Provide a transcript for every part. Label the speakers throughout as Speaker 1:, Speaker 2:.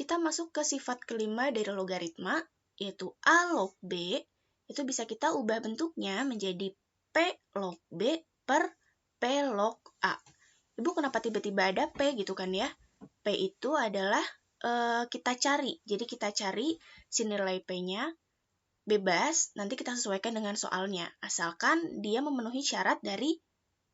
Speaker 1: kita masuk ke sifat kelima dari logaritma, yaitu A log B. Itu bisa kita ubah bentuknya menjadi P log B per P log A. Ibu kenapa tiba-tiba ada P gitu kan ya? P itu adalah kita cari. Jadi kita cari si nilai P-nya bebas, nanti kita sesuaikan dengan soalnya. Asalkan dia memenuhi syarat dari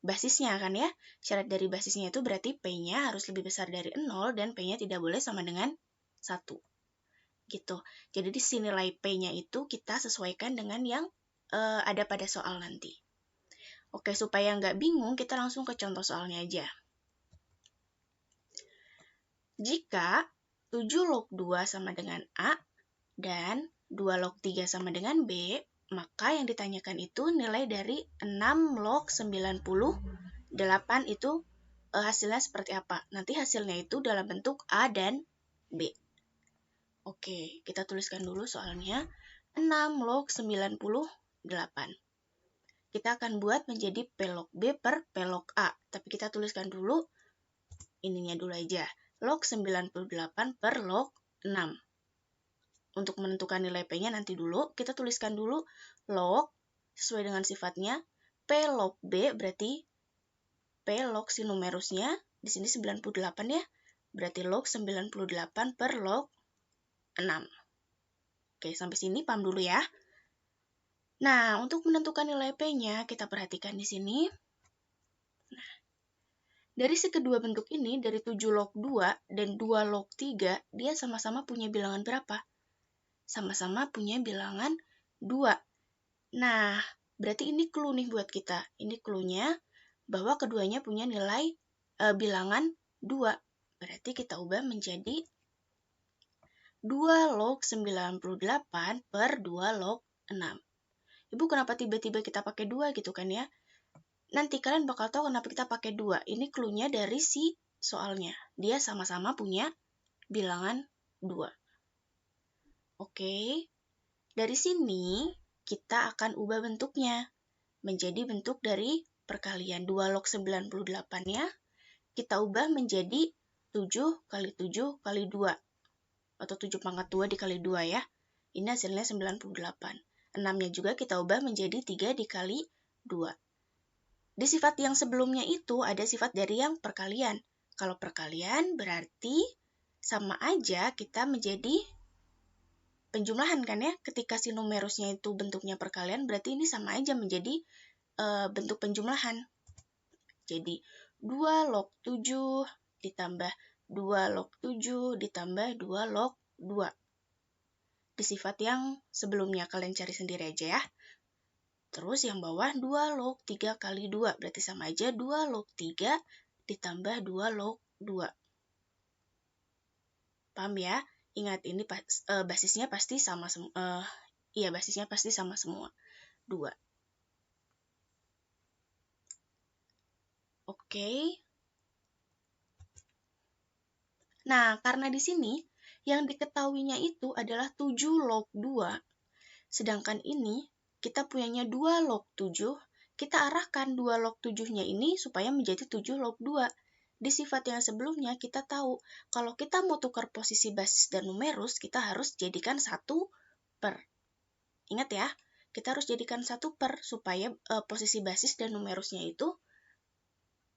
Speaker 1: basisnya kan ya. Syarat dari basisnya itu berarti P-nya harus lebih besar dari 0 dan P-nya tidak boleh sama dengan 1. Gitu. Jadi di sini nilai P-nya itu kita sesuaikan dengan yang ada pada soal nanti. Oke, supaya nggak bingung, kita langsung ke contoh soalnya aja. Jika 7 log 2 sama dengan A dan 2 log 3 sama dengan B, maka yang ditanyakan itu nilai dari 6 log 98 itu hasilnya seperti apa. Nanti hasilnya itu dalam bentuk A dan B. Oke, kita tuliskan dulu soalnya. 6 log 98. Kita akan buat menjadi P log B per P log A. Tapi kita tuliskan dulu ininya dulu aja. Log 98 per log 6. Untuk menentukan nilai P-nya nanti dulu, kita tuliskan dulu log sesuai dengan sifatnya. P log B berarti P log si numerusnya, di sini 98 ya. Berarti log 98 per log 6. Oke, sampai sini paham dulu ya. Nah, untuk menentukan nilai P-nya, kita perhatikan di sini. Nah, dari si kedua bentuk ini, dari 7 log 2 dan 2 log 3, dia sama-sama punya bilangan berapa? Sama-sama punya bilangan 2. Nah, berarti ini clue nih buat kita. Ini clue-nya bahwa keduanya punya nilai bilangan 2. Berarti kita ubah menjadi 2 log 98 per 2 log 6. Ibu kenapa tiba-tiba kita pakai 2 gitu kan ya? Nanti kalian bakal tahu kenapa kita pakai 2. Ini clue-nya dari si soalnya. Dia sama-sama punya bilangan 2. Oke. Dari sini kita akan ubah bentuknya menjadi bentuk dari perkalian 2 log 98-nya. Kita ubah menjadi 7 kali 7 kali 2. Atau 7 pangkat 2 dikali 2 ya. Ini hasilnya 98. 6-nya juga kita ubah menjadi 3 dikali 2. Di sifat yang sebelumnya itu ada sifat dari yang perkalian. Kalau perkalian berarti sama aja kita menjadi penjumlahan kan ya. Ketika si numerusnya itu bentuknya perkalian berarti ini sama aja menjadi bentuk penjumlahan. Jadi 2 log 7 ditambah 2 log 7 ditambah 2 log 2. Di sifat yang sebelumnya kalian cari sendiri aja ya. Terus yang bawah 2 log 3 kali 2. Berarti sama aja 2 log 3 ditambah 2 log 2. Paham ya? Ingat ini basisnya pasti sama semua. Basisnya pasti sama semua. 2. Oke. Nah, karena di sini yang diketahuinya itu adalah 7 log 2. Sedangkan ini kita punyanya 2 log 7, kita arahkan 2 log 7-nya ini supaya menjadi 7 log 2. Di sifat yang sebelumnya kita tahu, kalau kita mau tukar posisi basis dan numerus, kita harus jadikan 1 per. Ingat ya, kita harus jadikan 1 per supaya posisi basis dan numerusnya itu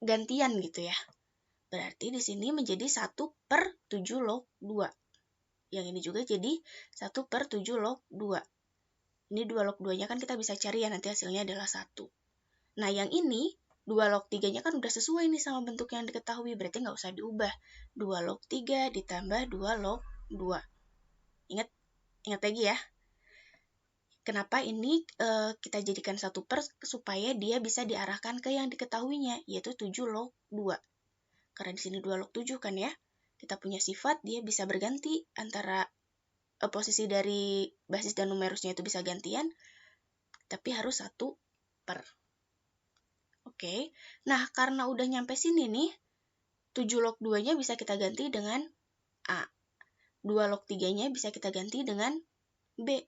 Speaker 1: gantian gitu ya. Berarti di sini menjadi 1 per 7 log 2. Yang ini juga jadi 1 per 7 log 2. Ini 2 log 2-nya kan kita bisa cari ya, nanti hasilnya adalah 1. Nah, yang ini 2 log 3-nya kan udah sesuai nih sama bentuk yang diketahui, berarti nggak usah diubah. 2 log 3 ditambah 2 log 2. Ingat lagi ya. Kenapa ini kita jadikan 1 per supaya dia bisa diarahkan ke yang diketahuinya, yaitu 7 log 2. Karena di sini 2 log 7 kan ya. Kita punya sifat, dia bisa berganti antara posisi dari basis dan numerusnya itu bisa gantian, tapi harus 1 per. Oke. Nah, karena udah nyampe sini nih, 7 log 2-nya bisa kita ganti dengan A. 2 log 3-nya bisa kita ganti dengan B.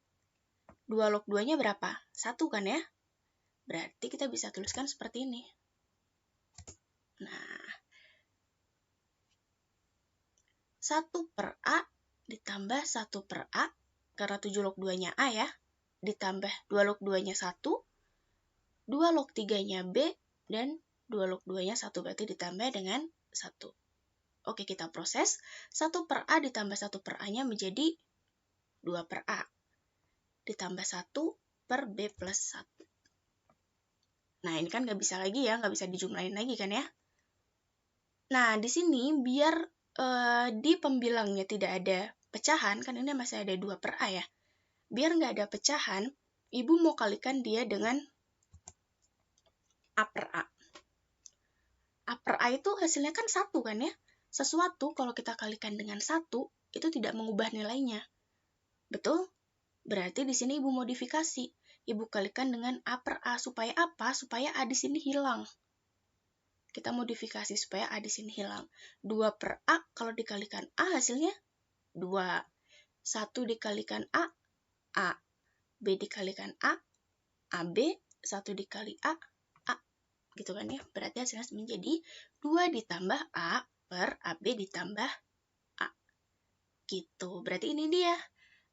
Speaker 1: 2 log 2-nya berapa? 1 kan ya? Berarti kita bisa tuliskan seperti ini. Nah, 1 per A ditambah 1 per A, karena 7 log 2-nya A ya, ditambah 2 log 2-nya 1, 2 log 3-nya B, dan 2 log 2-nya 1, berarti ditambah dengan 1. Oke, kita proses. 1 per A ditambah 1 per A-nya menjadi 2 per A. Ditambah 1 per B plus 1. Nah, ini kan nggak bisa lagi ya, nggak bisa dijumlahin lagi kan ya. Nah, di sini biar di pembilangnya tidak ada pecahan, kan ini masih ada 2 per A ya. Biar nggak ada pecahan, Ibu mau kalikan dia dengan A per A. A per A itu hasilnya kan 1 kan ya. Sesuatu kalau kita kalikan dengan 1, itu tidak mengubah nilainya. Betul? Berarti di sini Ibu modifikasi. Ibu kalikan dengan A per A. Supaya apa? Supaya A di sini hilang. Kita modifikasi supaya A di sini hilang. 2 per A, kalau dikalikan A hasilnya 2. 1 dikalikan A, A. B dikalikan A, AB. 1 dikali A, A. Gitu kan ya. Berarti hasilnya menjadi 2 ditambah A per AB ditambah A. Gitu. Berarti ini dia.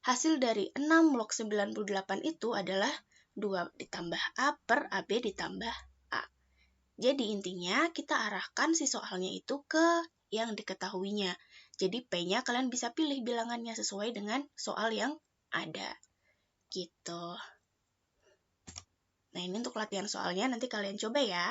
Speaker 1: Hasil dari 6 log 98 itu adalah 2 ditambah A per AB ditambah A. Jadi intinya kita arahkan si soalnya itu ke yang diketahuinya. Jadi P-nya kalian bisa pilih bilangannya sesuai dengan soal yang ada. Gitu. Nah, ini untuk latihan soalnya, nanti kalian coba ya.